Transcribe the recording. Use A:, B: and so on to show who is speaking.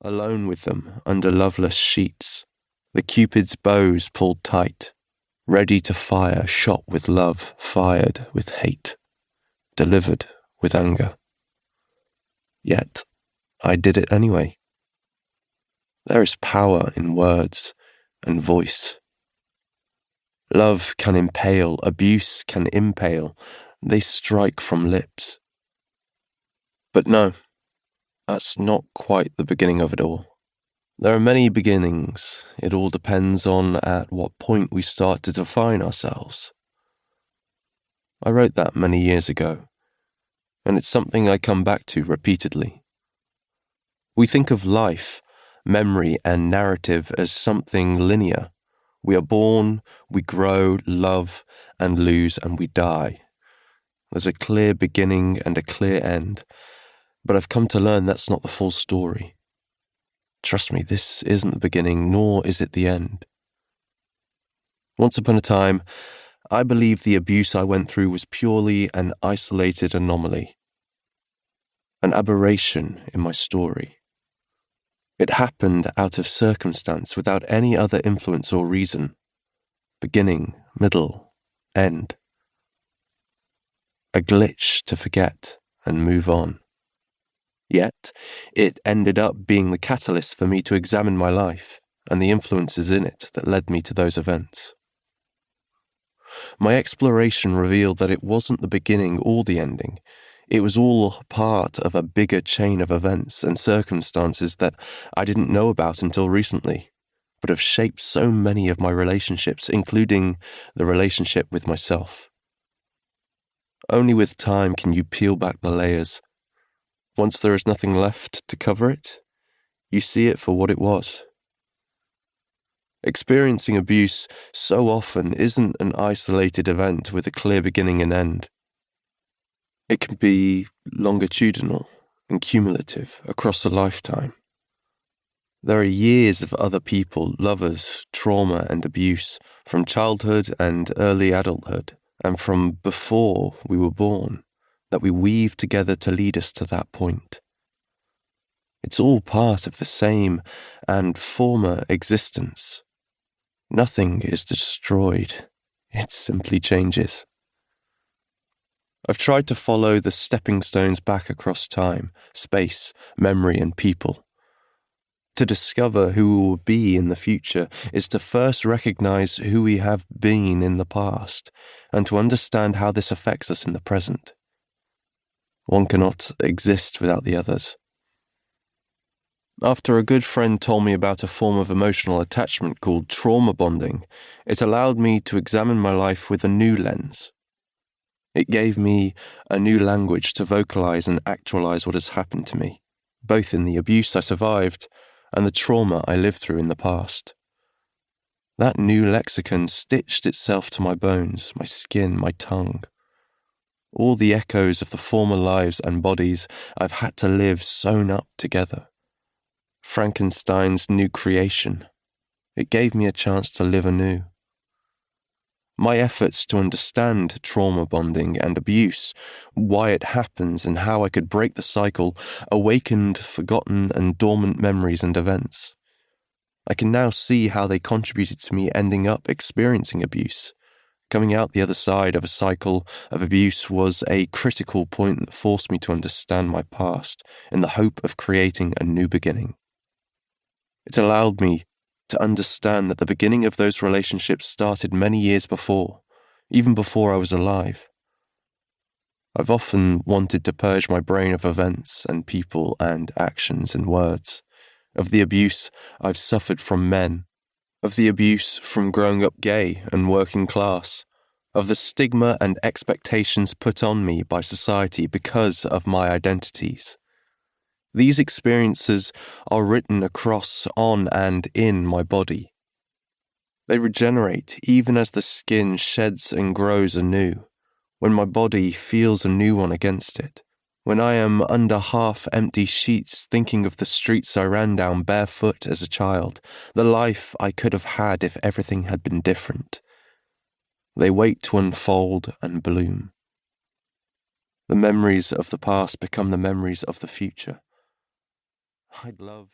A: alone with them under loveless sheets, the Cupid's bows pulled tight, ready to fire, shot with love, fired with hate, delivered with anger. Yet, I did it anyway. There is power in words and voice. Love can impale, abuse can impale, they strike from lips. But no, that's not quite the beginning of it all. There are many beginnings. It all depends on at what point we start to define ourselves. I wrote that many years ago, and it's something I come back to repeatedly. We think of life, memory, and narrative as something linear. We are born, we grow, love, and lose, and we die. There's a clear beginning and a clear end, but I've come to learn that's not the full story. Trust me, this isn't the beginning, nor is it the end. Once upon a time, I believed the abuse I went through was purely an isolated anomaly, an aberration in my story. It happened out of circumstance without any other influence or reason. Beginning, middle, end. A glitch to forget and move on. Yet, it ended up being the catalyst for me to examine my life and the influences in it that led me to those events. My exploration revealed that it wasn't the beginning or the ending. It was all part of a bigger chain of events and circumstances that I didn't know about until recently, but have shaped so many of my relationships, including the relationship with myself. Only with time can you peel back the layers. Once there is nothing left to cover it, you see it for what it was. Experiencing abuse so often isn't an isolated event with a clear beginning and end. It can be longitudinal and cumulative across a lifetime. There are years of other people, lovers, trauma and abuse from childhood and early adulthood, and from before we were born, that we weave together to lead us to that point. It's all part of the same and former existence. Nothing is destroyed, it simply changes. I've tried to follow the stepping stones back across time, space, memory, and people. To discover who we will be in the future is to first recognize who we have been in the past, and to understand how this affects us in the present. One cannot exist without the others. After a good friend told me about a form of emotional attachment called trauma bonding, it allowed me to examine my life with a new lens. It gave me a new language to vocalize and actualize what has happened to me, both in the abuse I survived and the trauma I lived through in the past. That new lexicon stitched itself to my bones, my skin, my tongue. All the echoes of the former lives and bodies I've had to live sewn up together. Frankenstein's new creation. It gave me a chance to live anew. My efforts to understand trauma bonding and abuse, why it happens and how I could break the cycle, awakened forgotten and dormant memories and events. I can now see how they contributed to me ending up experiencing abuse. Coming out the other side of a cycle of abuse was a critical point that forced me to understand my past in the hope of creating a new beginning. It allowed me to understand that the beginning of those relationships started many years before, even before I was alive. I've often wanted to purge my brain of events and people and actions and words, of the abuse I've suffered from men, of the abuse from growing up gay and working class, of the stigma and expectations put on me by society because of my identities. These experiences are written across, on, and in my body. They regenerate even as the skin sheds and grows anew, when my body feels a new one against it, when I am under half-empty sheets thinking of the streets I ran down barefoot as a child, the life I could have had if everything had been different. They wait to unfold and bloom. The memories of the past become the memories of the future. I'd love